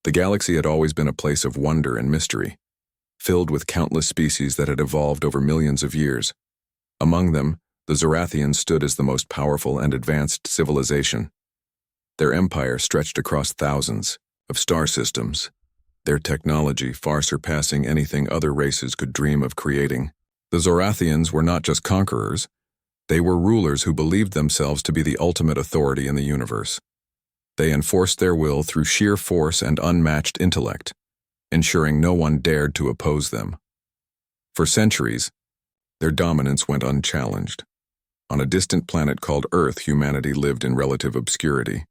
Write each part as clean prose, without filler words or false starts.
The galaxy had always been a place of wonder and mystery, filled with countless species that had evolved over millions of years. Among them, the Zorathians stood as the most powerful and advanced civilization. Their empire stretched across thousands of star systems, their technology far surpassing anything other races could dream of creating. The Zorathians were not just conquerors, they were rulers who believed themselves to be the ultimate authority in the universe. They enforced their will through sheer force and unmatched intellect, ensuring no one dared to oppose them. For centuries, their dominance went unchallenged. On a distant planet called Earth, humanity lived in relative obscurity.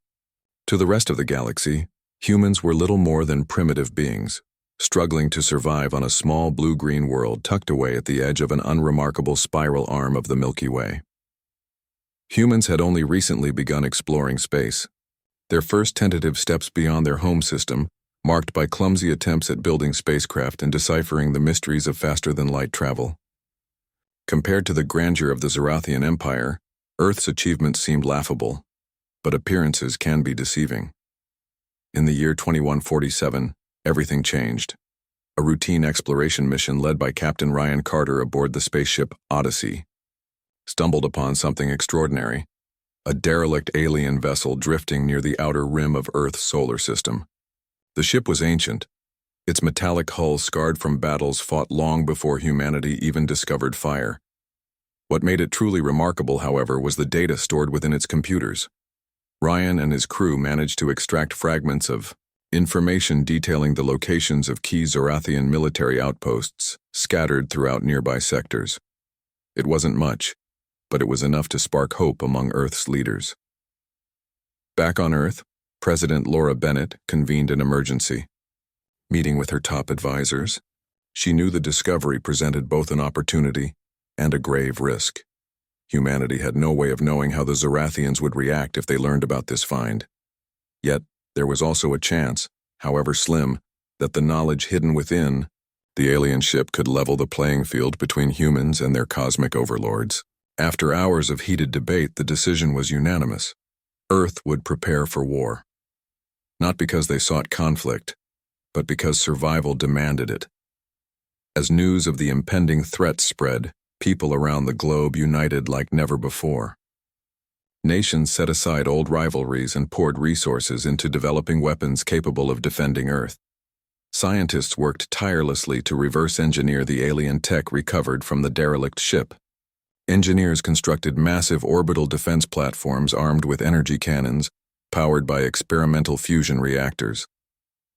To the rest of the galaxy, humans were little more than primitive beings, struggling to survive on a small blue-green world tucked away at the edge of an unremarkable spiral arm of the Milky Way. Humans had only recently begun exploring space, their first tentative steps beyond their home system, marked by clumsy attempts at building spacecraft and deciphering the mysteries of faster-than-light travel. Compared to the grandeur of the Zorathian Empire, Earth's achievements seemed laughable, but appearances can be deceiving. In the year 2147, everything changed. A routine exploration mission led by Captain Ryan Carter aboard the spaceship Odyssey stumbled upon something extraordinary, a derelict alien vessel drifting near the outer rim of Earth's solar system. The ship was ancient, its metallic hull scarred from battles fought long before humanity even discovered fire. What made it truly remarkable, however, was the data stored within its computers. Ryan and his crew managed to extract fragments of information detailing the locations of key Zorathian military outposts scattered throughout nearby sectors. It wasn't much, but it was enough to spark hope among Earth's leaders. Back on Earth, President Laura Bennett convened an emergency. Meeting with her top advisors, she knew the discovery presented both an opportunity and a grave risk. Humanity had no way of knowing how the Zorathians would react if they learned about this find. Yet, there was also a chance, however slim, that the knowledge hidden within the alien ship could level the playing field between humans and their cosmic overlords. After hours of heated debate, the decision was unanimous. Earth would prepare for war. Not because they sought conflict, but because survival demanded it. As news of the impending threat spread, people around the globe united like never before. Nations set aside old rivalries and poured resources into developing weapons capable of defending Earth. Scientists worked tirelessly to reverse engineer the alien tech recovered from the derelict ship. Engineers constructed massive orbital defense platforms armed with energy cannons, powered by experimental fusion reactors.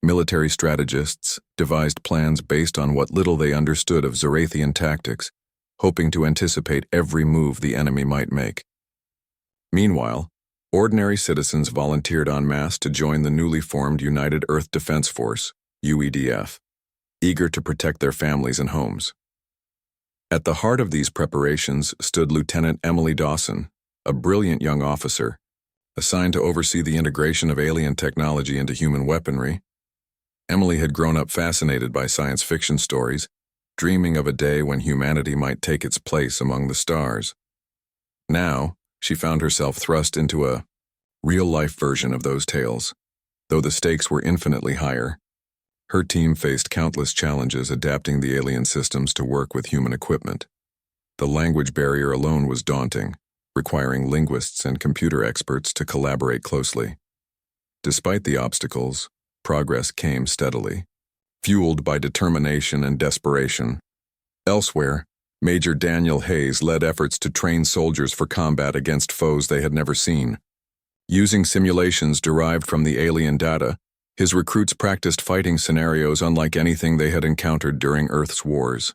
Military strategists devised plans based on what little they understood of Zorathian tactics, hoping to anticipate every move the enemy might make. Meanwhile, ordinary citizens volunteered en masse to join the newly formed United Earth Defense Force, UEDF, eager to protect their families and homes. At the heart of these preparations stood Lieutenant Emily Dawson, a brilliant young officer, assigned to oversee the integration of alien technology into human weaponry. Emily had grown up fascinated by science fiction stories, dreaming of a day when humanity might take its place among the stars. Now, she found herself thrust into a real-life version of those tales. Though the stakes were infinitely higher, her team faced countless challenges adapting the alien systems to work with human equipment. The language barrier alone was daunting, requiring linguists and computer experts to collaborate closely. Despite the obstacles, progress came steadily, fueled by determination and desperation. Elsewhere, Major Daniel Hayes led efforts to train soldiers for combat against foes they had never seen. Using simulations derived from the alien data, his recruits practiced fighting scenarios unlike anything they had encountered during Earth's wars.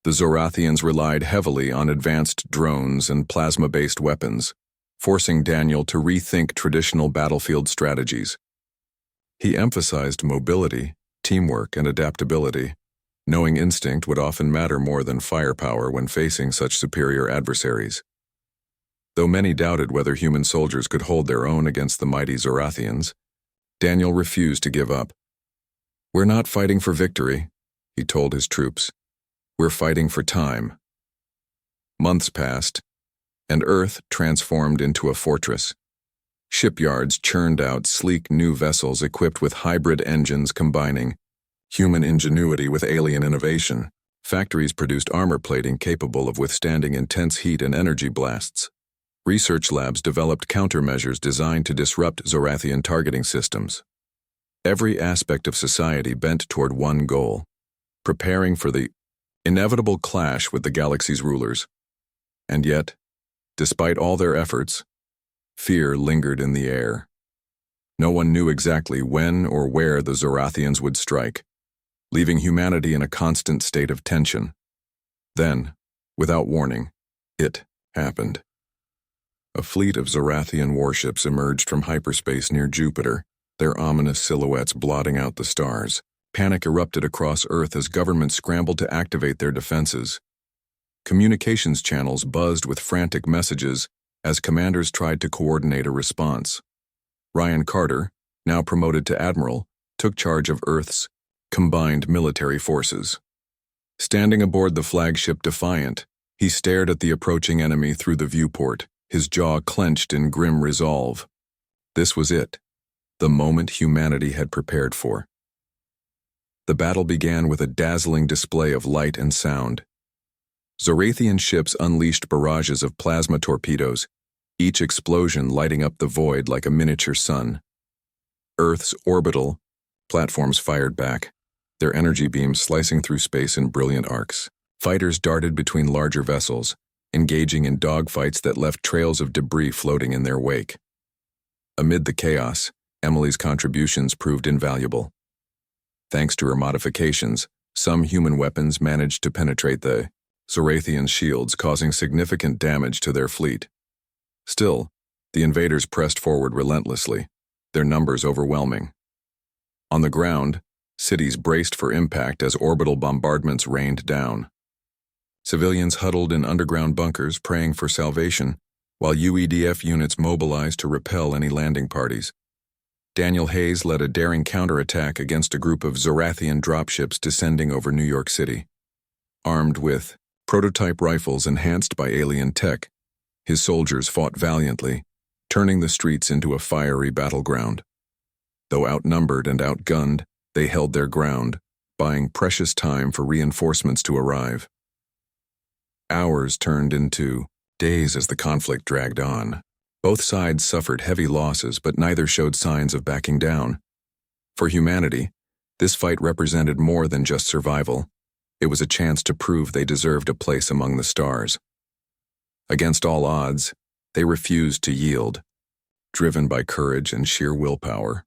The Zorathians relied heavily on advanced drones and plasma-based weapons, forcing Daniel to rethink traditional battlefield strategies. He emphasized mobility, teamwork, and adaptability, knowing instinct would often matter more than firepower when facing such superior adversaries. Though many doubted whether human soldiers could hold their own against the mighty Zorathians, Daniel refused to give up. "We're not fighting for victory," he told his troops. "We're fighting for time." Months passed, and Earth transformed into a fortress. Shipyards churned out sleek new vessels equipped with hybrid engines combining human ingenuity with alien innovation. Factories produced armor plating capable of withstanding intense heat and energy blasts. Research labs developed countermeasures designed to disrupt Zorathian targeting systems. Every aspect of society bent toward one goal: preparing for the inevitable clash with the galaxy's rulers. And yet, despite all their efforts, fear lingered in the air. No one knew exactly when or where the Zorathians would strike, leaving humanity in a constant state of tension. Then, without warning, it happened. A fleet of Zorathian warships emerged from hyperspace near Jupiter, their ominous silhouettes blotting out the stars. Panic erupted across Earth as governments scrambled to activate their defenses. Communications channels buzzed with frantic messages as commanders tried to coordinate a response. Ryan Carter, now promoted to admiral, took charge of Earth's combined military forces. Standing aboard the flagship Defiant, he stared at the approaching enemy through the viewport, his jaw clenched in grim resolve. This was it, the moment humanity had prepared for. The battle began with a dazzling display of light and sound. Zorathian ships unleashed barrages of plasma torpedoes, each explosion lighting up the void like a miniature sun. Earth's orbital platforms fired back, their energy beams slicing through space in brilliant arcs. Fighters darted between larger vessels, engaging in dogfights that left trails of debris floating in their wake. Amid the chaos, Emily's contributions proved invaluable. Thanks to her modifications, some human weapons managed to penetrate the Zorathian shields, causing significant damage to their fleet. Still, the invaders pressed forward relentlessly, their numbers overwhelming. On the ground, cities braced for impact as orbital bombardments rained down. Civilians huddled in underground bunkers praying for salvation, while UEDF units mobilized to repel any landing parties. Daniel Hayes led a daring counterattack against a group of Zorathian dropships descending over New York City. Armed with prototype rifles enhanced by alien tech, his soldiers fought valiantly, turning the streets into a fiery battleground. Though outnumbered and outgunned, they held their ground, buying precious time for reinforcements to arrive. Hours turned into days as the conflict dragged on. Both sides suffered heavy losses, but neither showed signs of backing down. For humanity, this fight represented more than just survival. It was a chance to prove they deserved a place among the stars. Against all odds, they refused to yield, driven by courage and sheer willpower.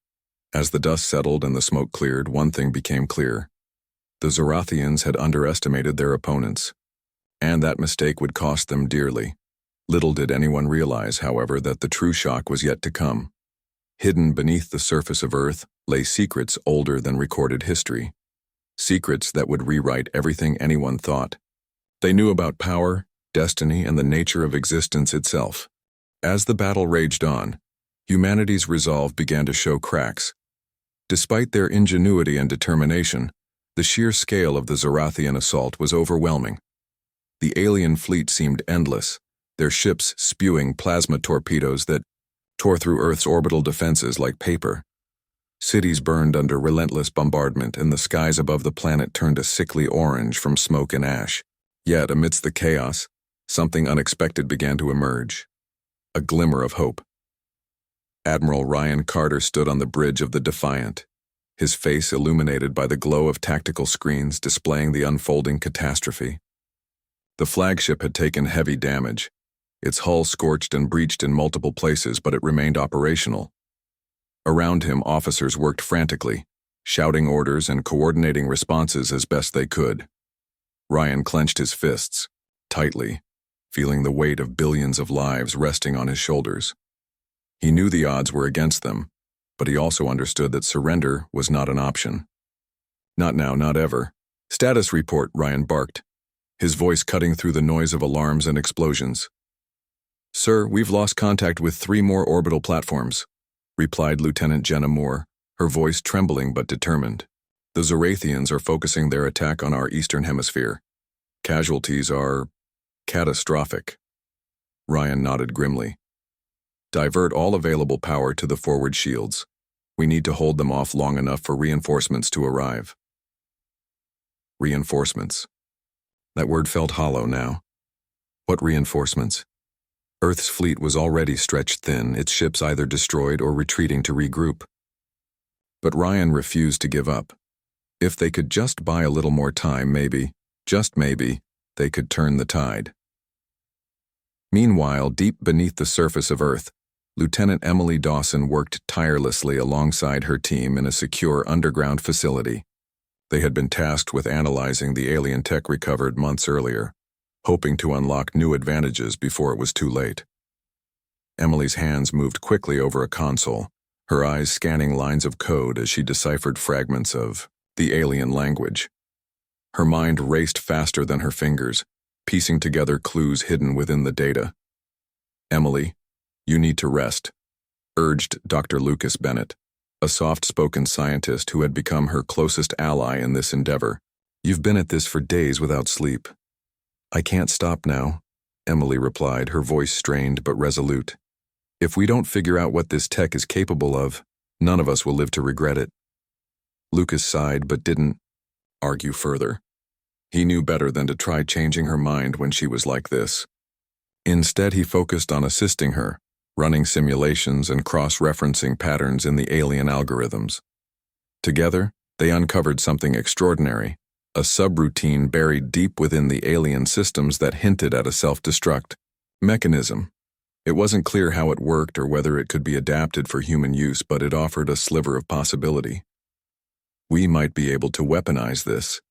As the dust settled and the smoke cleared, one thing became clear. The Zorathians had underestimated their opponents, and that mistake would cost them dearly. Little did anyone realize, however, that the true shock was yet to come. Hidden beneath the surface of Earth lay secrets older than recorded history. Secrets that would rewrite everything anyone thought. They knew about power, destiny, and the nature of existence itself. As the battle raged on, humanity's resolve began to show cracks. Despite their ingenuity and determination, the sheer scale of the Zorathian assault was overwhelming. The alien fleet seemed endless, their ships spewing plasma torpedoes that tore through Earth's orbital defenses like paper. Cities burned under relentless bombardment, and the skies above the planet turned a sickly orange from smoke and ash. Yet, amidst the chaos, something unexpected began to emerge. A glimmer of hope. Admiral Ryan Carter stood on the bridge of the Defiant, his face illuminated by the glow of tactical screens displaying the unfolding catastrophe. The flagship had taken heavy damage, its hull scorched and breached in multiple places, but it remained operational. Around him, officers worked frantically, shouting orders and coordinating responses as best they could. Ryan clenched his fists, tightly, feeling the weight of billions of lives resting on his shoulders. He knew the odds were against them, but he also understood that surrender was not an option. Not now, not ever. Status report, Ryan barked, his voice cutting through the noise of alarms and explosions. Sir, we've lost contact with 3 more orbital platforms, replied Lieutenant Jenna Moore, her voice trembling but determined. The Zorathians are focusing their attack on our eastern hemisphere. Casualties are catastrophic. Ryan nodded grimly. Divert all available power to the forward shields. We need to hold them off long enough for reinforcements to arrive. Reinforcements. That word felt hollow now. What reinforcements? Earth's fleet was already stretched thin, its ships either destroyed or retreating to regroup. But Ryan refused to give up. If they could just buy a little more time, maybe, just maybe, they could turn the tide. Meanwhile, deep beneath the surface of Earth, Lieutenant Emily Dawson worked tirelessly alongside her team in a secure underground facility. They had been tasked with analyzing the alien tech recovered months earlier, hoping to unlock new advantages before it was too late. Emily's hands moved quickly over a console, her eyes scanning lines of code as she deciphered fragments of the alien language. Her mind raced faster than her fingers, piecing together clues hidden within the data. "Emily, you need to rest," urged Dr. Lucas Bennett, a soft-spoken scientist who had become her closest ally in this endeavor. "You've been at this for days without sleep." "I can't stop now," Emily replied, her voice strained but resolute. "If we don't figure out what this tech is capable of, none of us will live to regret it." Lucas sighed but didn't argue further. He knew better than to try changing her mind when she was like this. Instead, he focused on assisting her, running simulations and cross-referencing patterns in the alien algorithms. Together, they uncovered something extraordinary, a subroutine buried deep within the alien systems that hinted at a self-destruct mechanism. It wasn't clear how it worked or whether it could be adapted for human use, but it offered a sliver of possibility. "We might be able to weaponize this,"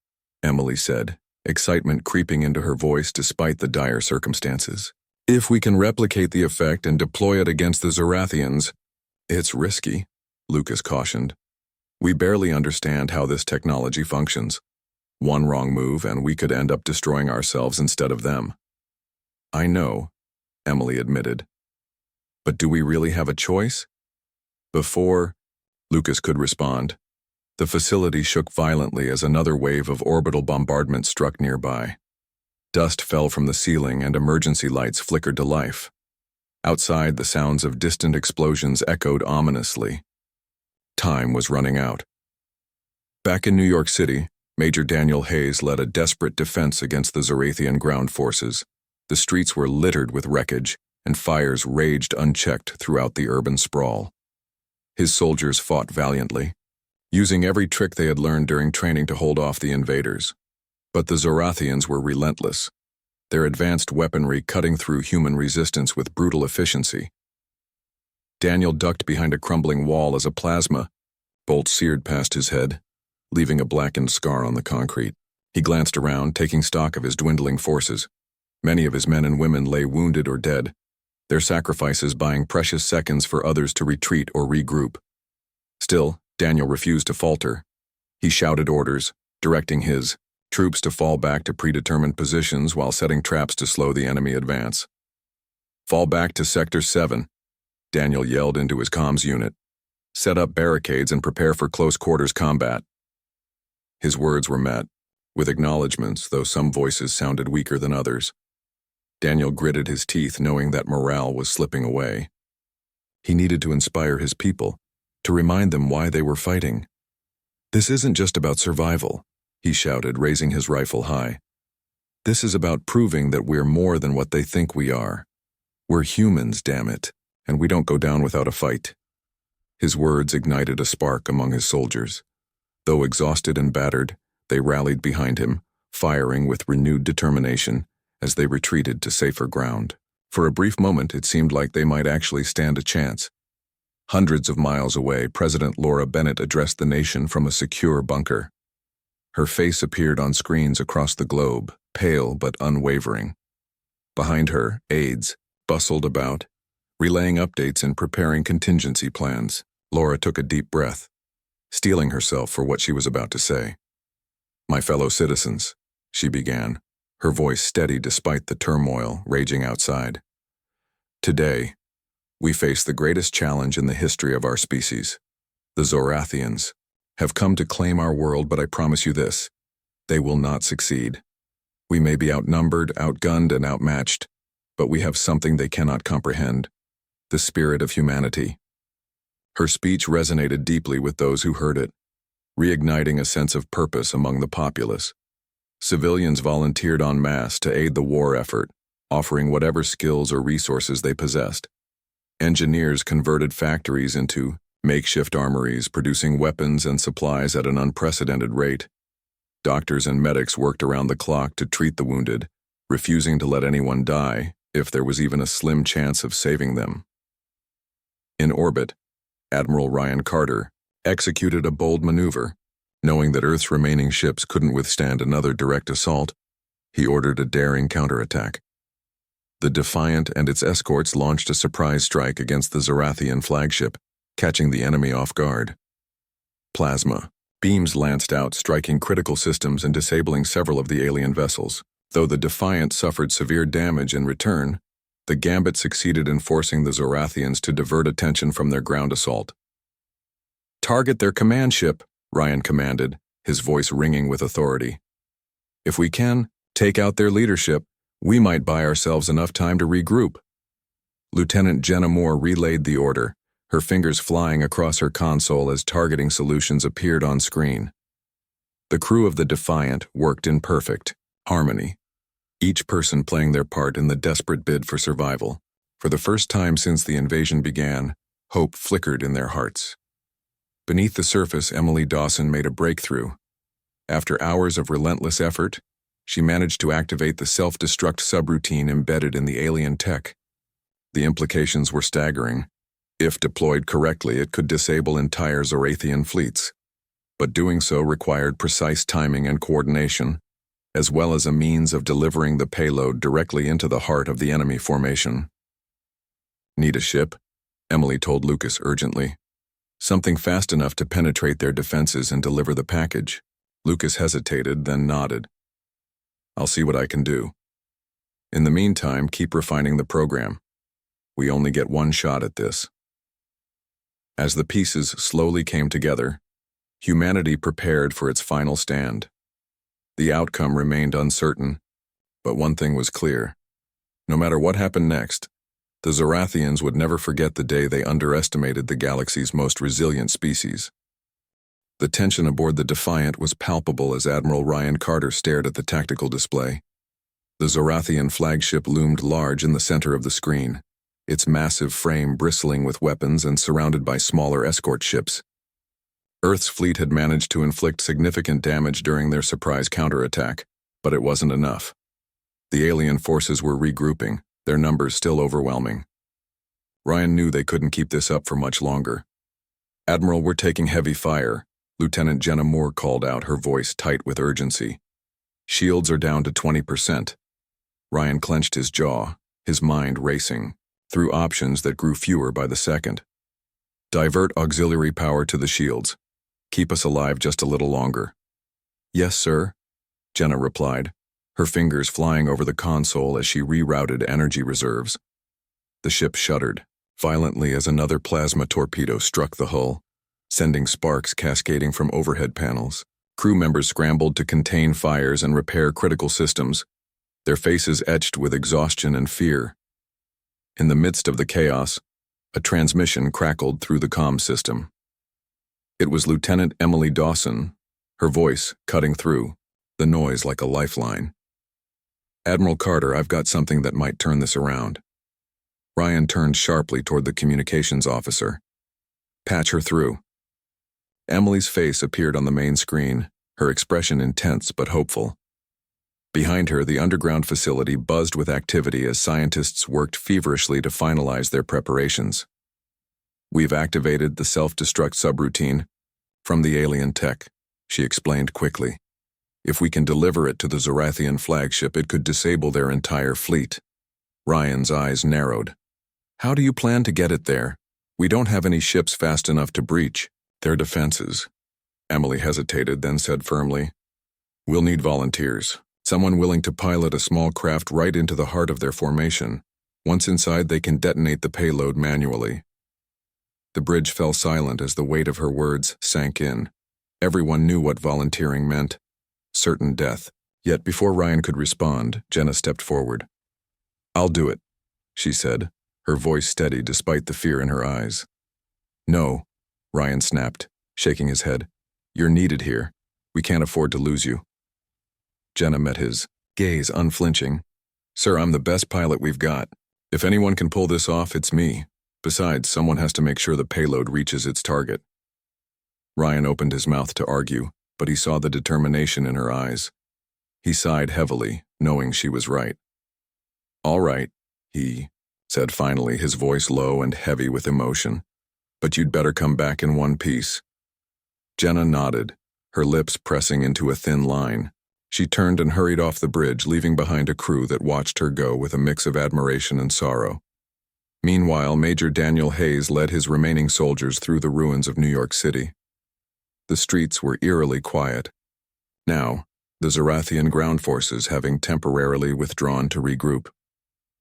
Emily said, excitement creeping into her voice despite the dire circumstances. "If we can replicate the effect and deploy it against the Zorathians." "It's risky," Lucas cautioned. "We barely understand how this technology functions. One wrong move and we could end up destroying ourselves instead of them." "I know," Emily admitted. "But do we really have a choice?" Before Lucas could respond, the facility shook violently as another wave of orbital bombardment struck nearby. Dust fell from the ceiling and emergency lights flickered to life. Outside, the sounds of distant explosions echoed ominously. Time was running out. Back in New York City, Major Daniel Hayes led a desperate defense against the Zorathian ground forces. The streets were littered with wreckage, and fires raged unchecked throughout the urban sprawl. His soldiers fought valiantly, using every trick they had learned during training to hold off the invaders. But the Zorathians were relentless, their advanced weaponry cutting through human resistance with brutal efficiency. Daniel ducked behind a crumbling wall as a plasma bolt seared past his head, leaving a blackened scar on the concrete. He glanced around, taking stock of his dwindling forces. Many of his men and women lay wounded or dead, their sacrifices buying precious seconds for others to retreat or regroup. Still, Daniel refused to falter. He shouted orders, directing his troops to fall back to predetermined positions while setting traps to slow the enemy advance. "Fall back to Sector 7, Daniel yelled into his comms unit. "Set up barricades and prepare for close-quarters combat." His words were met with acknowledgments, though some voices sounded weaker than others. Daniel gritted his teeth, knowing that morale was slipping away. He needed to inspire his people, to remind them why they were fighting. "This isn't just about survival," he shouted, raising his rifle high. "This is about proving that we're more than what they think we are. We're humans, damn it, and we don't go down without a fight." His words ignited a spark among his soldiers. Though exhausted and battered, they rallied behind him, firing with renewed determination as they retreated to safer ground. For a brief moment, it seemed like they might actually stand a chance. Hundreds of miles away, President Laura Bennett addressed the nation from a secure bunker. Her face appeared on screens across the globe, pale but unwavering. Behind her, aides bustled about, relaying updates and preparing contingency plans. Laura took a deep breath, steeling herself for what she was about to say. "My fellow citizens," she began, her voice steady despite the turmoil raging outside. "Today, we face the greatest challenge in the history of our species. The Zorathians have come to claim our world, but I promise you this, they will not succeed. We may be outnumbered, outgunned, and outmatched, but we have something they cannot comprehend. the spirit of humanity. Her speech resonated deeply with those who heard it, reigniting a sense of purpose among the populace. Civilians volunteered en masse to aid the war effort, offering whatever skills or resources they possessed. Engineers converted factories into makeshift armories, producing weapons and supplies at an unprecedented rate. Doctors and medics worked around the clock to treat the wounded, refusing to let anyone die if there was even a slim chance of saving them. In orbit, Admiral Ryan Carter executed a bold maneuver. Knowing that Earth's remaining ships couldn't withstand another direct assault, he ordered a daring counterattack. The Defiant and its escorts launched a surprise strike against the Zorathian flagship, catching the enemy off guard. Plasma beams lanced out, striking critical systems and disabling several of the alien vessels. Though the Defiant suffered severe damage in return, the Gambit succeeded in forcing the Zorathians to divert attention from their ground assault. "Target their command ship," Ryan commanded, his voice ringing with authority. "If we can take out their leadership, we might buy ourselves enough time to regroup." Lieutenant Jenna Moore relayed the order, her fingers flying across her console as targeting solutions appeared on screen. The crew of the Defiant worked in perfect harmony, each person playing their part in the desperate bid for survival. For the first time since the invasion began, hope flickered in their hearts. Beneath the surface, Emily Dawson made a breakthrough. After hours of relentless effort, she managed to activate the self-destruct subroutine embedded in the alien tech. The implications were staggering. If deployed correctly, it could disable entire Zorathian fleets. But doing so required precise timing and coordination, as well as a means of delivering the payload directly into the heart of the enemy formation. "Need a ship?" Emily told Lucas urgently. "Something fast enough to penetrate their defenses and deliver the package." Lucas hesitated, then nodded. "I'll see what I can do. In the meantime, keep refining the program. We only get one shot at this." As the pieces slowly came together, humanity prepared for its final stand. The outcome remained uncertain, but one thing was clear. No matter what happened next, the Zorathians would never forget the day they underestimated the galaxy's most resilient species. The tension aboard the Defiant was palpable as Admiral Ryan Carter stared at the tactical display. The Zorathian flagship loomed large in the center of the screen, its massive frame bristling with weapons and surrounded by smaller escort ships. Earth's fleet had managed to inflict significant damage during their surprise counterattack, but it wasn't enough. The alien forces were regrouping, their numbers still overwhelming. Ryan knew they couldn't keep this up for much longer. "Admiral, we're taking heavy fire," Lieutenant Jenna Moore called out, her voice tight with urgency. "Shields are down to 20%. Ryan clenched his jaw, his mind racing, through options that grew fewer by the second. "Divert auxiliary power to the shields. Keep us alive just a little longer." "Yes, sir," Jenna replied, her fingers flying over the console as she rerouted energy reserves. The ship shuddered violently as another plasma torpedo struck the hull, sending sparks cascading from overhead panels. Crew members scrambled to contain fires and repair critical systems, their faces etched with exhaustion and fear. In the midst of the chaos, a transmission crackled through the comm system. It was Lieutenant Emily Dawson, her voice cutting through, the noise like a lifeline. "Admiral Carter, I've got something that might turn this around." Ryan turned sharply toward the communications officer. "Patch her through." Emily's face appeared on the main screen, her expression intense but hopeful. Behind her, the underground facility buzzed with activity as scientists worked feverishly to finalize their preparations. "We've activated the self-destruct subroutine from the alien tech," she explained quickly. "If we can deliver it to the Zorathian flagship, it could disable their entire fleet." Ryan's eyes narrowed. "How do you plan to get it there? We don't have any ships fast enough to breach their defenses." Emily hesitated, then said firmly, "We'll need volunteers. Someone willing to pilot a small craft right into the heart of their formation. Once inside, they can detonate the payload manually." The bridge fell silent as the weight of her words sank in. Everyone knew what volunteering meant: certain death. Yet before Ryan could respond, Jenna stepped forward. "I'll do it," she said, her voice steady despite the fear in her eyes. "No," Ryan snapped, shaking his head. "You're needed here. We can't afford to lose you." Jenna met his gaze unflinching. "Sir, I'm the best pilot we've got. If anyone can pull this off, it's me. Besides, someone has to make sure the payload reaches its target." Ryan opened his mouth to argue, but he saw the determination in her eyes. He sighed heavily, knowing she was right. "All right," he said finally, his voice low and heavy with emotion. "But you'd better come back in one piece." Jenna nodded, her lips pressing into a thin line. She turned and hurried off the bridge, leaving behind a crew that watched her go with a mix of admiration and sorrow. Meanwhile, Major Daniel Hayes led his remaining soldiers through the ruins of New York City. The streets were eerily quiet. Now, the Zorathian ground forces having temporarily withdrawn to regroup.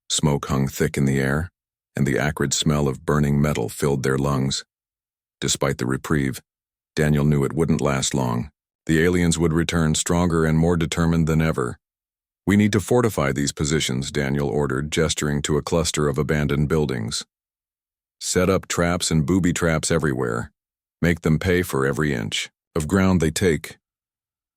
Smoke hung thick in the air, and the acrid smell of burning metal filled their lungs. Despite the reprieve, Daniel knew it wouldn't last long. The aliens would return stronger and more determined than ever. "We need to fortify these positions," Daniel ordered, gesturing to a cluster of abandoned buildings. "Set up traps and booby traps everywhere. Make them pay for every inch of ground they take."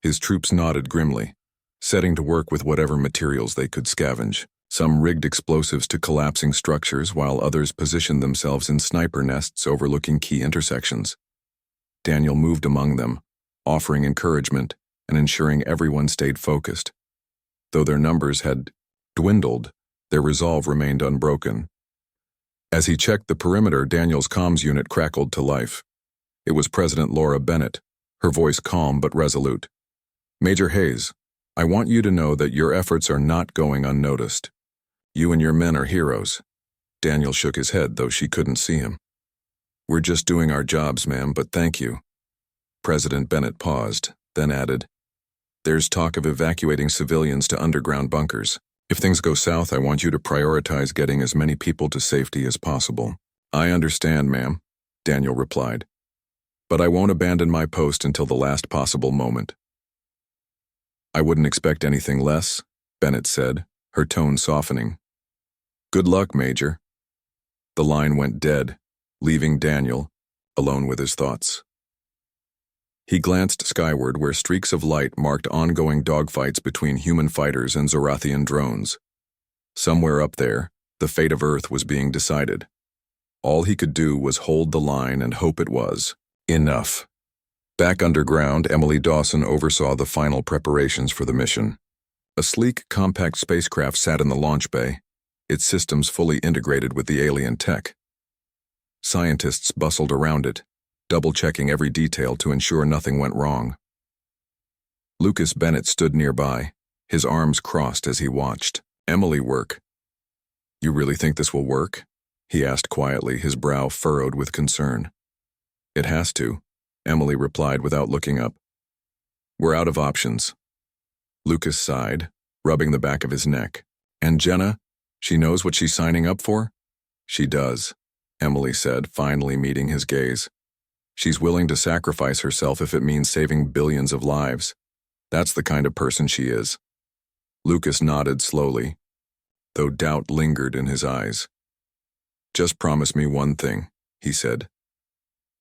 His troops nodded grimly, setting to work with whatever materials they could scavenge. Some rigged explosives to collapsing structures, while others positioned themselves in sniper nests overlooking key intersections. Daniel moved among them, offering encouragement and ensuring everyone stayed focused. Though their numbers had dwindled, their resolve remained unbroken. As he checked the perimeter, Daniel's comms unit crackled to life. It was President Laura Bennett, her voice calm but resolute. "Major Hayes, I want you to know that your efforts are not going unnoticed. You and your men are heroes." Daniel shook his head, though she couldn't see him. "We're just doing our jobs, ma'am, but thank you." President Bennett paused, then added, "There's talk of evacuating civilians to underground bunkers. If things go south, I want you to prioritize getting as many people to safety as possible." "I understand, ma'am," Daniel replied. "But I won't abandon my post until the last possible moment." "I wouldn't expect anything less," Bennett said, her tone softening. "Good luck, Major." The line went dead, leaving Daniel alone with his thoughts. He glanced skyward, where streaks of light marked ongoing dogfights between human fighters and Zorathian drones. Somewhere up there, the fate of Earth was being decided. All he could do was hold the line and hope it was enough. Back underground, Emily Dawson oversaw the final preparations for the mission. A sleek, compact spacecraft sat in the launch bay, its systems fully integrated with the alien tech. Scientists bustled around it, double-checking every detail to ensure nothing went wrong. Lucas Bennett stood nearby, his arms crossed as he watched Emily work. "You really think this will work?" he asked quietly, his brow furrowed with concern. "It has to," Emily replied without looking up. "We're out of options." Lucas sighed, rubbing the back of his neck. "And Jenna? She knows what she's signing up for?" "She does," Emily said, finally meeting his gaze. "She's willing to sacrifice herself if it means saving billions of lives. That's the kind of person she is." Lucas nodded slowly, though doubt lingered in his eyes. "Just promise me one thing," he said.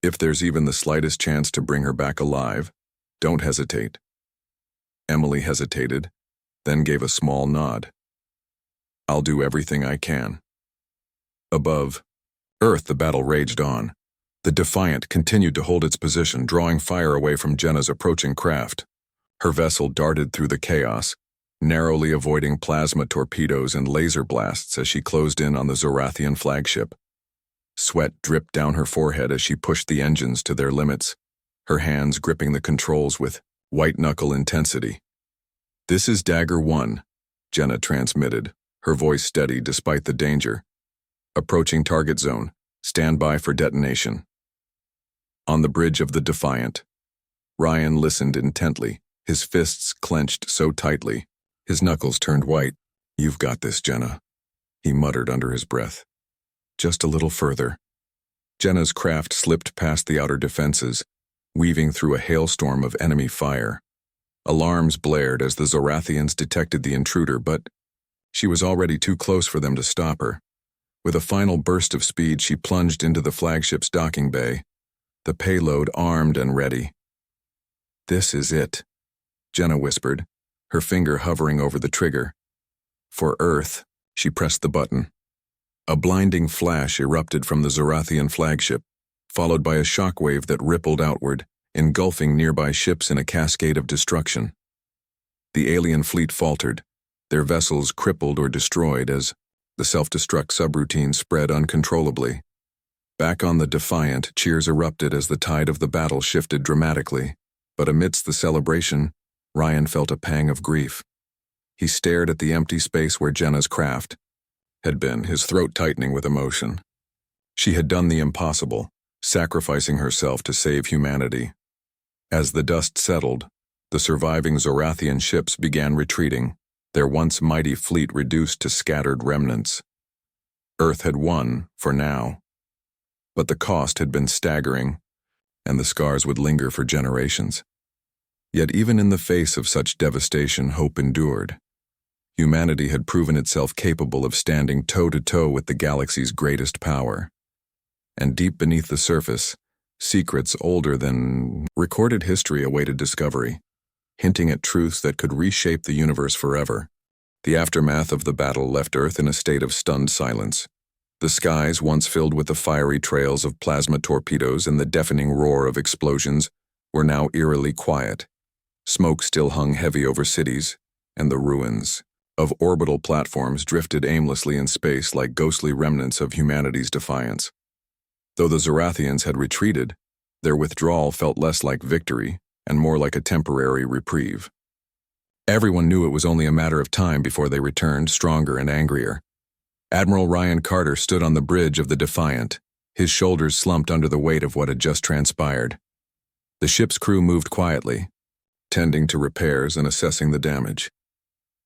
"If there's even the slightest chance to bring her back alive, don't hesitate." Emily hesitated, then gave a small nod. "I'll do everything I can." Above Earth, the battle raged on. The Defiant continued to hold its position, drawing fire away from Jenna's approaching craft. Her vessel darted through the chaos, narrowly avoiding plasma torpedoes and laser blasts as she closed in on the Zorathian flagship. Sweat dripped down her forehead as she pushed the engines to their limits, her hands gripping the controls with white-knuckle intensity. "This is Dagger 1, Jenna transmitted, her voice steady despite the danger. "Approaching target zone. Stand by for detonation." On the bridge of the Defiant, Ryan listened intently, his fists clenched so tightly, his knuckles turned white. "You've got this, Jenna," he muttered under his breath. "Just a little further." Jenna's craft slipped past the outer defenses, weaving through a hailstorm of enemy fire. Alarms blared as the Zorathians detected the intruder, but she was already too close for them to stop her. With a final burst of speed, she plunged into the flagship's docking bay, the payload armed and ready. "This is it," Jenna whispered, her finger hovering over the trigger. For Earth, she pressed the button. A blinding flash erupted from the Zorathian flagship, followed by a shockwave that rippled outward, engulfing nearby ships in a cascade of destruction. The alien fleet faltered, their vessels crippled or destroyed as the self-destruct subroutine spread uncontrollably. Back on the Defiant, cheers erupted as the tide of the battle shifted dramatically, but amidst the celebration, Ryan felt a pang of grief. He stared at the empty space where Jenna's craft had been, his throat tightening with emotion. She had done the impossible, sacrificing herself to save humanity. As the dust settled, the surviving Zorathian ships began retreating, their once mighty fleet reduced to scattered remnants. Earth had won, for now. But the cost had been staggering, and the scars would linger for generations. Yet even in the face of such devastation, hope endured. Humanity had proven itself capable of standing toe-to-toe with the galaxy's greatest power. And deep beneath the surface, secrets older than recorded history awaited discovery, hinting at truths that could reshape the universe forever. The aftermath of the battle left Earth in a state of stunned silence. The skies, once filled with the fiery trails of plasma torpedoes and the deafening roar of explosions, were now eerily quiet. Smoke still hung heavy over cities, and the ruins of orbital platforms drifted aimlessly in space like ghostly remnants of humanity's defiance. Though the Zorathians had retreated, their withdrawal felt less like victory and more like a temporary reprieve. Everyone knew it was only a matter of time before they returned, stronger and angrier. Admiral Ryan Carter stood on the bridge of the Defiant, his shoulders slumped under the weight of what had just transpired. The ship's crew moved quietly, tending to repairs and assessing the damage.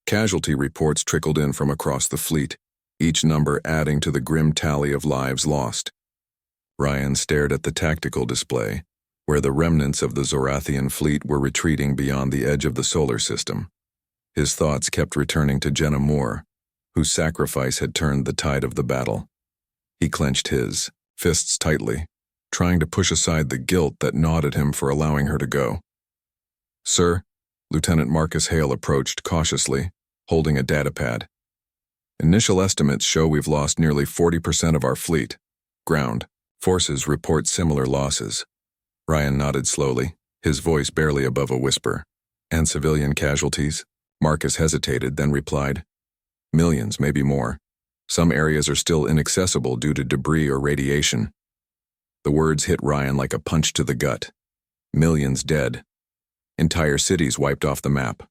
Casualty reports trickled in from across the fleet, each number adding to the grim tally of lives lost. Ryan stared at the tactical display, where the remnants of the Zorathian fleet were retreating beyond the edge of the solar system. His thoughts kept returning to Jenna Moore, whose sacrifice had turned the tide of the battle. He clenched his fists tightly, trying to push aside the guilt that gnawed at him for allowing her to go. "Sir," Lieutenant Marcus Hale approached cautiously, holding a datapad. "Initial estimates show we've lost nearly 40% of our fleet. Ground forces report similar losses." Ryan nodded slowly, his voice barely above a whisper. "And civilian casualties?" Marcus hesitated, then replied, "Millions, maybe more. Some areas are still inaccessible due to debris or radiation." The words hit Ryan like a punch to the gut. Millions dead. Entire cities wiped off the map.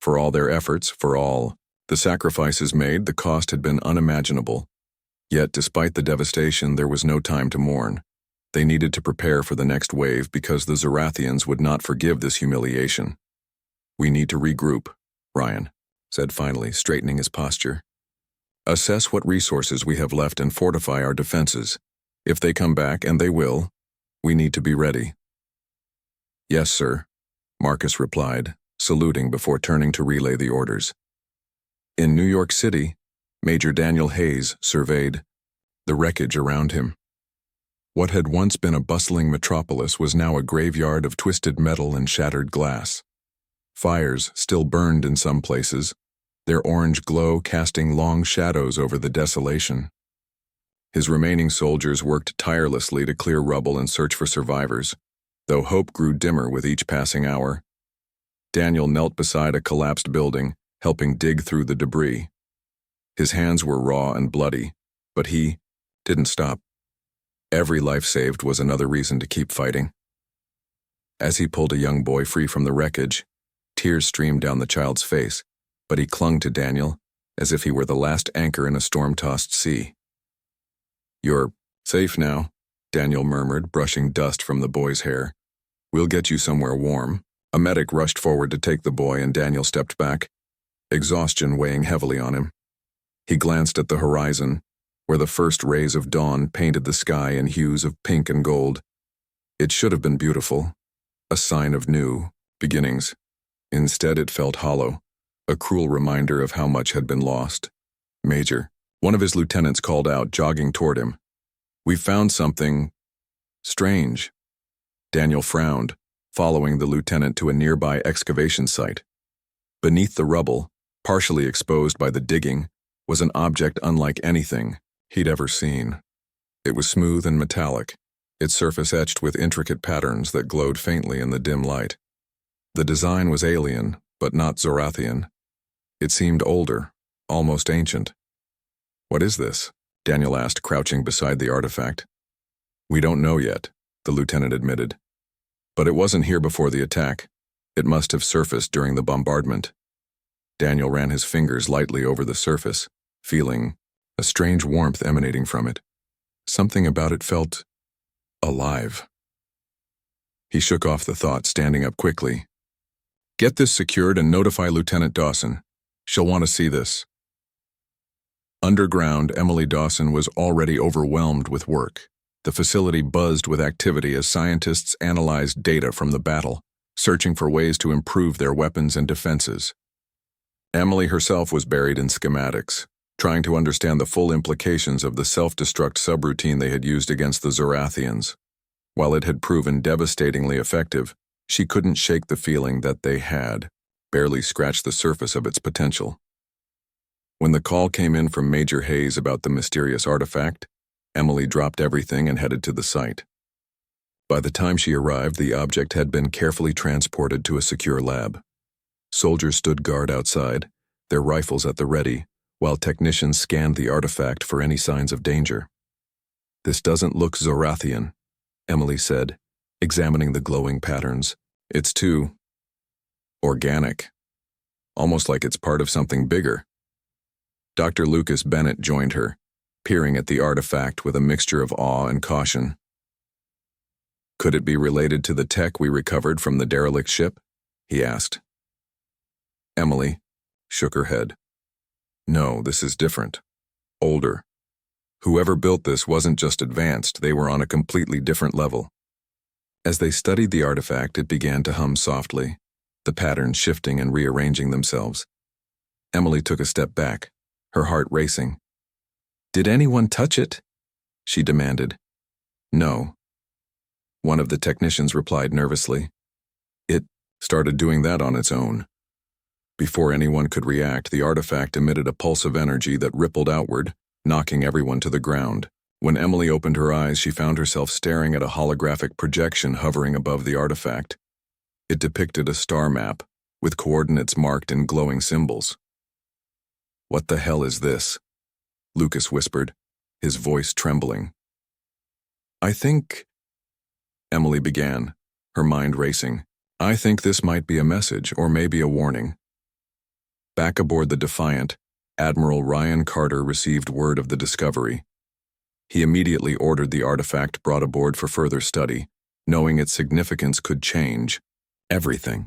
For all their efforts, for all the sacrifices made, the cost had been unimaginable. Yet, despite the devastation, there was no time to mourn. They needed to prepare for the next wave because the Zorathians would not forgive this humiliation. "We need to regroup," Ryan said finally, straightening his posture. "Assess what resources we have left and fortify our defenses. If they come back, and they will, we need to be ready." "Yes, sir," Marcus replied, saluting before turning to relay the orders. In New York City, Major Daniel Hayes surveyed the wreckage around him. What had once been a bustling metropolis was now a graveyard of twisted metal and shattered glass. Fires still burned in some places, their orange glow casting long shadows over the desolation. His remaining soldiers worked tirelessly to clear rubble and search for survivors, though hope grew dimmer with each passing hour. Daniel knelt beside a collapsed building, helping dig through the debris. His hands were raw and bloody, but he didn't stop. Every life saved was another reason to keep fighting. As he pulled a young boy free from the wreckage, tears streamed down the child's face, but he clung to Daniel as if he were the last anchor in a storm-tossed sea. "You're safe now," Daniel murmured, brushing dust from the boy's hair. "We'll get you somewhere warm." A medic rushed forward to take the boy, and Daniel stepped back, exhaustion weighing heavily on him. He glanced at the horizon, where the first rays of dawn painted the sky in hues of pink and gold. It should have been beautiful, a sign of new beginnings. Instead, it felt hollow, a cruel reminder of how much had been lost. "Major," One of his lieutenants called out, jogging toward him. "We've found something strange." Daniel frowned, following the lieutenant to a nearby excavation site. Beneath the rubble, partially exposed by the digging, was an object unlike anything he'd ever seen. It was smooth and metallic, its surface etched with intricate patterns that glowed faintly in the dim light. The design was alien, but not Zorathian. It seemed older, almost ancient. "What is this?" Daniel asked, crouching beside the artifact. "We don't know yet," the lieutenant admitted. "But it wasn't here before the attack. It must have surfaced during the bombardment." Daniel ran his fingers lightly over the surface, feeling a strange warmth emanating from it. Something about it felt alive. He shook off the thought, standing up quickly. "Get this secured and notify Lieutenant Dawson. She'll want to see this." Underground, Emily Dawson was already overwhelmed with work. The facility buzzed with activity as scientists analyzed data from the battle, searching for ways to improve their weapons and defenses. Emily herself was buried in schematics, trying to understand the full implications of the self-destruct subroutine they had used against the Zorathians. While it had proven devastatingly effective, she couldn't shake the feeling that they had barely scratched the surface of its potential. When the call came in from Major Hayes about the mysterious artifact, Emily dropped everything and headed to the site. By the time she arrived, the object had been carefully transported to a secure lab. Soldiers stood guard outside, their rifles at the ready, while technicians scanned the artifact for any signs of danger. "This doesn't look Zorathian," Emily said, examining the glowing patterns. "It's too organic, almost like it's part of something bigger." Dr. Lucas Bennett joined her, peering at the artifact with a mixture of awe and caution. "Could it be related to the tech we recovered from the derelict ship?" he asked. Emily shook her head. "No, this is different. Older. Whoever built this wasn't just advanced, they were on a completely different level." As they studied the artifact, it began to hum softly, the patterns shifting and rearranging themselves. Emily took a step back, her heart racing. "Did anyone touch it?" she demanded. "No." One of the technicians replied nervously. "It started doing that on its own." Before anyone could react, the artifact emitted a pulse of energy that rippled outward, knocking everyone to the ground. When Emily opened her eyes, she found herself staring at a holographic projection hovering above the artifact. It depicted a star map, with coordinates marked in glowing symbols. "What the hell is this?" Lucas whispered, his voice trembling. "I think," Emily began, her mind racing. "I think this might be a message, or maybe a warning." Back aboard the Defiant, Admiral Ryan Carter received word of the discovery. He immediately ordered the artifact brought aboard for further study, knowing its significance could change everything.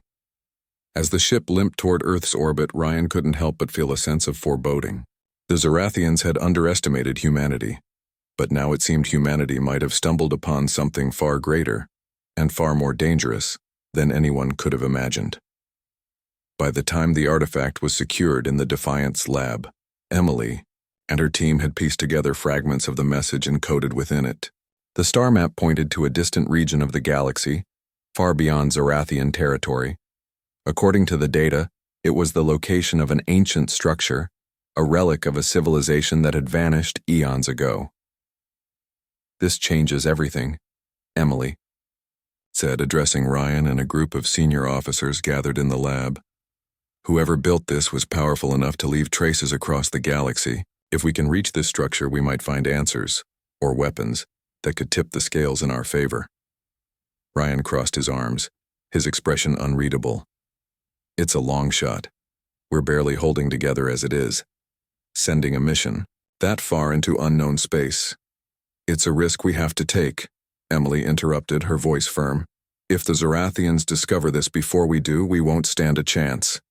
As the ship limped toward Earth's orbit, Ryan couldn't help but feel a sense of foreboding. The Zorathians had underestimated humanity, but now it seemed humanity might have stumbled upon something far greater and far more dangerous than anyone could have imagined. By the time the artifact was secured in the Defiant's lab, Emily and her team had pieced together fragments of the message encoded within it. The star map pointed to a distant region of the galaxy, far beyond Zorathian territory. According to the data, it was the location of an ancient structure, a relic of a civilization that had vanished eons ago. "This changes everything," Emily said, addressing Ryan and a group of senior officers gathered in the lab. "Whoever built this was powerful enough to leave traces across the galaxy. If we can reach this structure, we might find answers, or weapons, that could tip the scales in our favor." Ryan crossed his arms, his expression unreadable. "It's a long shot. We're barely holding together as it is. Sending a mission that far into unknown space. It's a risk we have to take," Emily interrupted, her voice firm. "If the Zorathians discover this before we do, we won't stand a chance."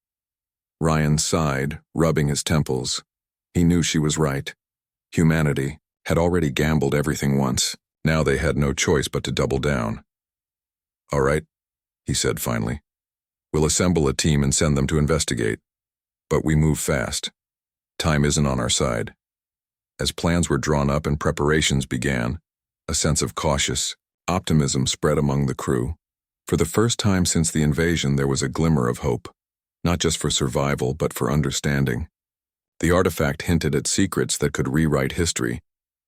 Ryan sighed, rubbing his temples. He knew she was right. Humanity had already gambled everything once. Now they had no choice but to double down. "All right," he said finally. "We'll assemble a team and send them to investigate. But we move fast. Time isn't on our side." As plans were drawn up and preparations began, a sense of cautious optimism spread among the crew. For the first time since the invasion, there was a glimmer of hope, not just for survival but for understanding. The artifact hinted at secrets that could rewrite history,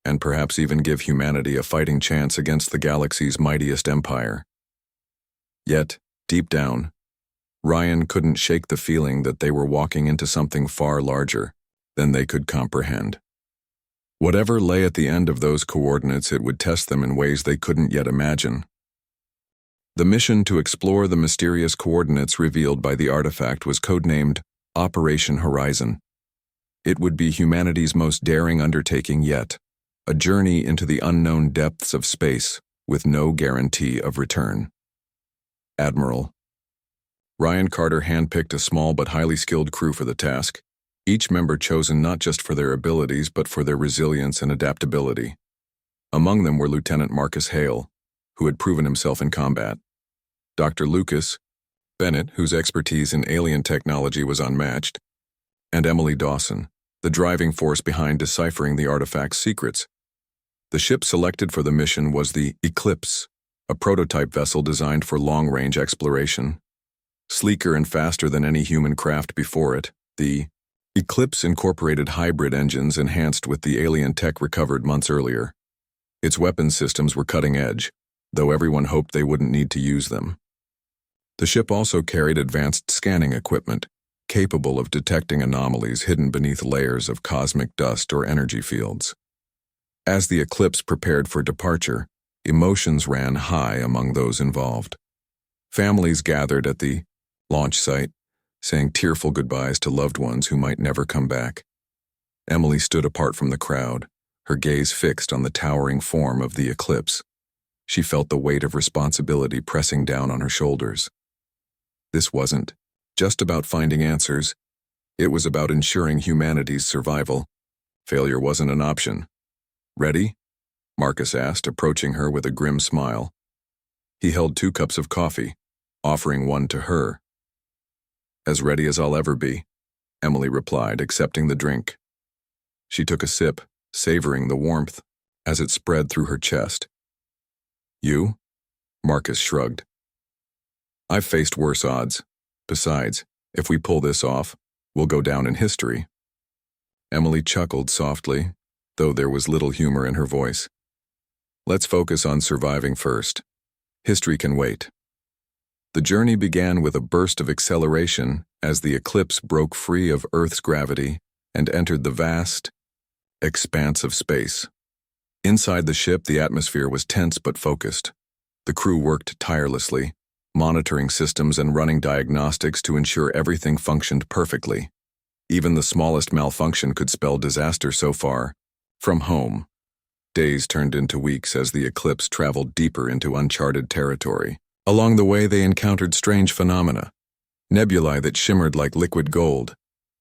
and perhaps even give humanity a fighting chance against the galaxy's mightiest empire. Yet, deep down, Ryan couldn't shake the feeling that they were walking into something far larger than they could comprehend. Whatever lay at the end of those coordinates, it would test them in ways they couldn't yet imagine. The mission to explore the mysterious coordinates revealed by the artifact was codenamed Operation Horizon. It would be humanity's most daring undertaking yet, a journey into the unknown depths of space with no guarantee of return. Admiral Ryan Carter handpicked a small but highly skilled crew for the task, each member chosen not just for their abilities but for their resilience and adaptability. Among them were Lieutenant Marcus Hale, who had proven himself in combat, Dr. Lucas Bennett, whose expertise in alien technology was unmatched, and Emily Dawson, the driving force behind deciphering the artifact's secrets. The ship selected for the mission was the Eclipse, a prototype vessel designed for long-range exploration. Sleeker and faster than any human craft before it, the Eclipse incorporated hybrid engines enhanced with the alien tech recovered months earlier. Its weapons systems were cutting edge, though everyone hoped they wouldn't need to use them. The ship also carried advanced scanning equipment, capable of detecting anomalies hidden beneath layers of cosmic dust or energy fields. As the Eclipse prepared for departure, emotions ran high among those involved. Families gathered at the launch site, saying tearful goodbyes to loved ones who might never come back. Emily stood apart from the crowd, her gaze fixed on the towering form of the Eclipse. She felt the weight of responsibility pressing down on her shoulders. This wasn't just about finding answers. It was about ensuring humanity's survival. Failure wasn't an option. "Ready?" Marcus asked, approaching her with a grim smile. He held 2 cups of coffee, offering one to her. "As ready as I'll ever be," Emily replied, accepting the drink. She took a sip, savoring the warmth as it spread through her chest. "You?" Marcus shrugged. "I've faced worse odds. Besides, if we pull this off, we'll go down in history." Emily chuckled softly, though there was little humor in her voice. "Let's focus on surviving first. History can wait." The journey began with a burst of acceleration as the Eclipse broke free of Earth's gravity and entered the vast expanse of space. Inside the ship, the atmosphere was tense but focused. The crew worked tirelessly, monitoring systems and running diagnostics to ensure everything functioned perfectly. Even the smallest malfunction could spell disaster so far. From home, days turned into weeks as the Eclipse traveled deeper into uncharted territory. Along the way, they encountered strange phenomena, nebulae that shimmered like liquid gold,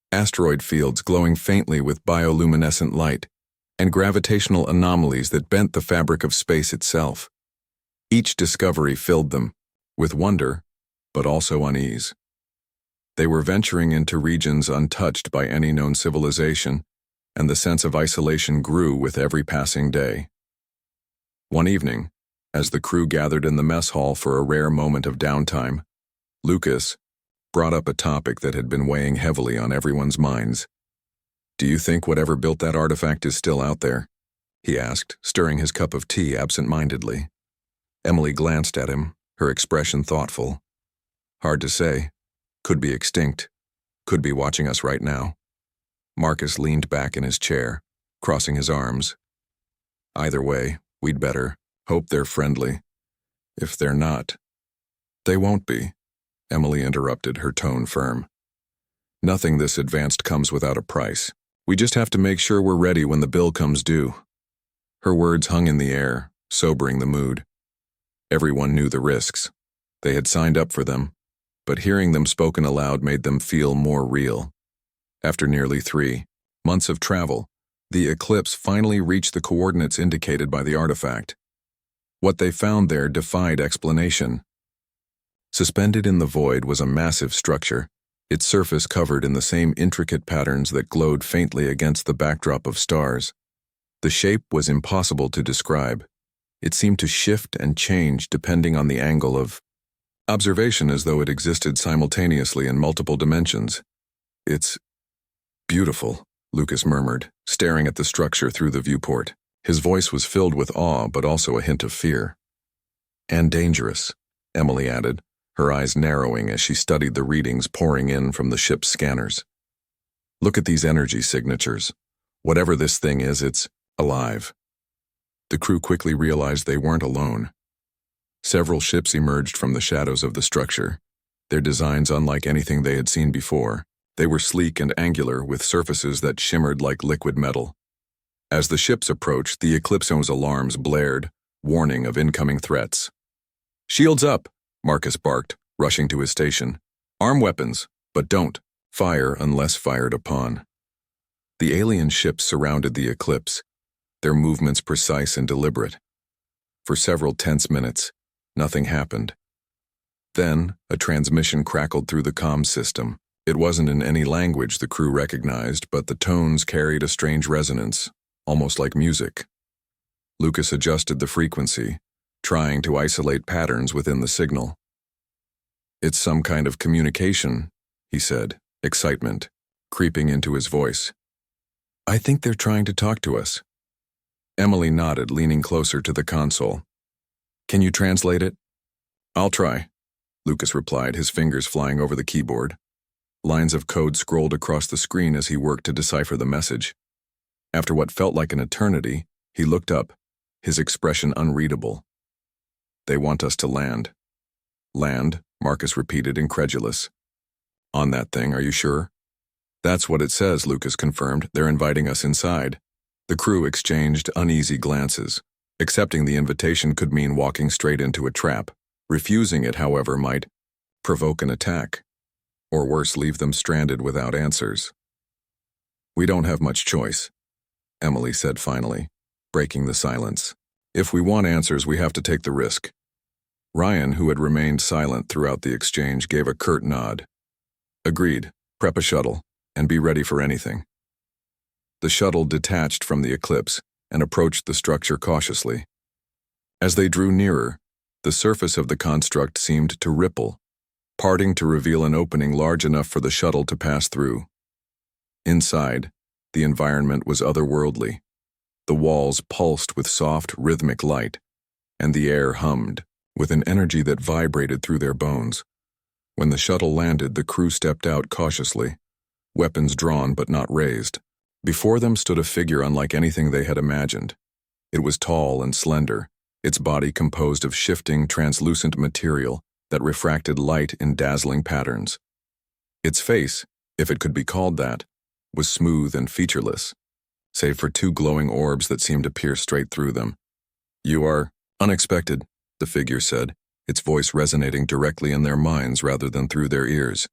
asteroid fields glowing faintly with bioluminescent light, and gravitational anomalies that bent the fabric of space itself. Each discovery filled them with wonder, but also unease. They were venturing into regions untouched by any known civilization, and the sense of isolation grew with every passing day. One evening, as the crew gathered in the mess hall for a rare moment of downtime, Lucas brought up a topic that had been weighing heavily on everyone's minds. "Do you think whatever built that artifact is still out there?" he asked, stirring his cup of tea absent-mindedly. Emily glanced at him, her expression thoughtful. "Hard to say. Could be extinct. Could be watching us right now." Marcus leaned back in his chair, crossing his arms. "Either way, we'd better hope they're friendly. If they're not..." "They won't be," Emily interrupted, her tone firm. "Nothing this advanced comes without a price. We just have to make sure we're ready when the bill comes due." Her words hung in the air, sobering the mood. Everyone knew the risks. They had signed up for them, but hearing them spoken aloud made them feel more real. After nearly 3 months of travel, the Eclipse finally reached the coordinates indicated by the artifact. What they found there defied explanation. Suspended in the void was a massive structure, its surface covered in the same intricate patterns that glowed faintly against the backdrop of stars. The shape was impossible to describe. It seemed to shift and change depending on the angle of observation, as though it existed simultaneously in multiple dimensions. "It's beautiful," Lucas murmured, staring at the structure through the viewport. His voice was filled with awe, but also a hint of fear. "And dangerous," Emily added, her eyes narrowing as she studied the readings pouring in from the ship's scanners. "Look at these energy signatures. Whatever this thing is, it's alive." The crew quickly realized they weren't alone. Several ships emerged from the shadows of the structure, their designs unlike anything they had seen before. They were sleek and angular, with surfaces that shimmered like liquid metal. As the ships approached, the Eclipso's alarms blared, warning of incoming threats. "Shields up," Marcus barked, rushing to his station. "Arm weapons, but don't fire unless fired upon." The alien ships surrounded the Eclipse, their movements precise and deliberate. For several tense minutes, nothing happened. Then, a transmission crackled through the comm system. It wasn't in any language the crew recognized, but the tones carried a strange resonance, almost like music. Lucas adjusted the frequency, trying to isolate patterns within the signal. "It's some kind of communication," he said, excitement creeping into his voice. "I think they're trying to talk to us." Emily nodded, leaning closer to the console. "Can you translate it?" "I'll try," Lucas replied, his fingers flying over the keyboard. Lines of code scrolled across the screen as he worked to decipher the message. After what felt like an eternity, he looked up, his expression unreadable. "They want us to land." "Land?" Marcus repeated, incredulous. "On that thing, are you sure?" "That's what it says," Lucas confirmed. "They're inviting us inside." The crew exchanged uneasy glances. Accepting the invitation could mean walking straight into a trap. Refusing it, however, might provoke an attack, or worse, leave them stranded without answers. "We don't have much choice," Emily said finally, breaking the silence. "If we want answers, we have to take the risk." Ryan, who had remained silent throughout the exchange, gave a curt nod. "Agreed. Prep a shuttle, and be ready for anything." The shuttle detached from the Eclipse and approached the structure cautiously. As they drew nearer, the surface of the construct seemed to ripple, parting to reveal an opening large enough for the shuttle to pass through. Inside, the environment was otherworldly. The walls pulsed with soft, rhythmic light, and the air hummed with an energy that vibrated through their bones. When the shuttle landed, the crew stepped out cautiously, weapons drawn but not raised. Before them stood a figure unlike anything they had imagined. It was tall and slender, its body composed of shifting, translucent material that refracted light in dazzling patterns. Its face, if it could be called that, was smooth and featureless, save for two glowing orbs that seemed to pierce straight through them. "You are unexpected," the figure said, its voice resonating directly in their minds rather than through their ears.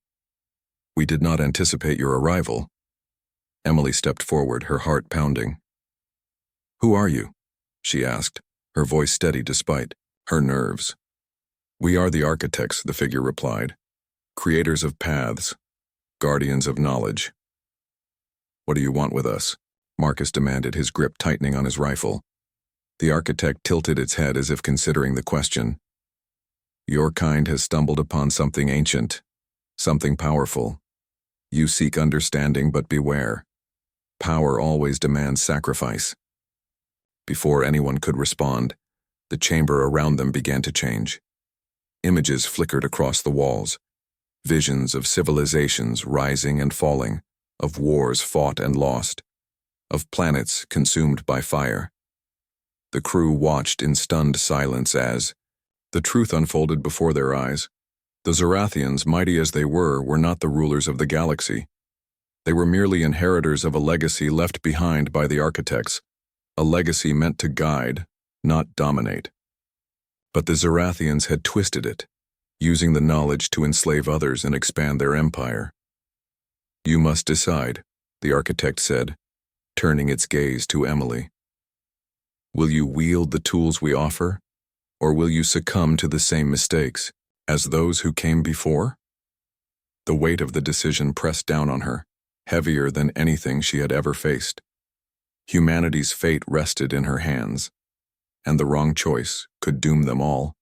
"We did not anticipate your arrival." Emily stepped forward, her heart pounding. "Who are you?" she asked, her voice steady despite her nerves. "We are the architects," the figure replied. "Creators of paths, guardians of knowledge." "What do you want with us?" Marcus demanded, his grip tightening on his rifle. The architect tilted its head as if considering the question. "Your kind has stumbled upon something ancient, something powerful. You seek understanding, but beware. Power always demands sacrifice." Before anyone could respond, the chamber around them began to change. Images flickered across the walls, visions of civilizations rising and falling, of wars fought and lost, of planets consumed by fire. The crew watched in stunned silence as the truth unfolded before their eyes. The Zorathians, mighty as they were not the rulers of the galaxy. They were merely inheritors of a legacy left behind by the architects, a legacy meant to guide, not dominate. But the Zorathians had twisted it, using the knowledge to enslave others and expand their empire. "You must decide," the architect said, turning its gaze to Emily. "Will you wield the tools we offer, or will you succumb to the same mistakes as those who came before?" The weight of the decision pressed down on her, heavier than anything she had ever faced. Humanity's fate rested in her hands, and the wrong choice could doom them all.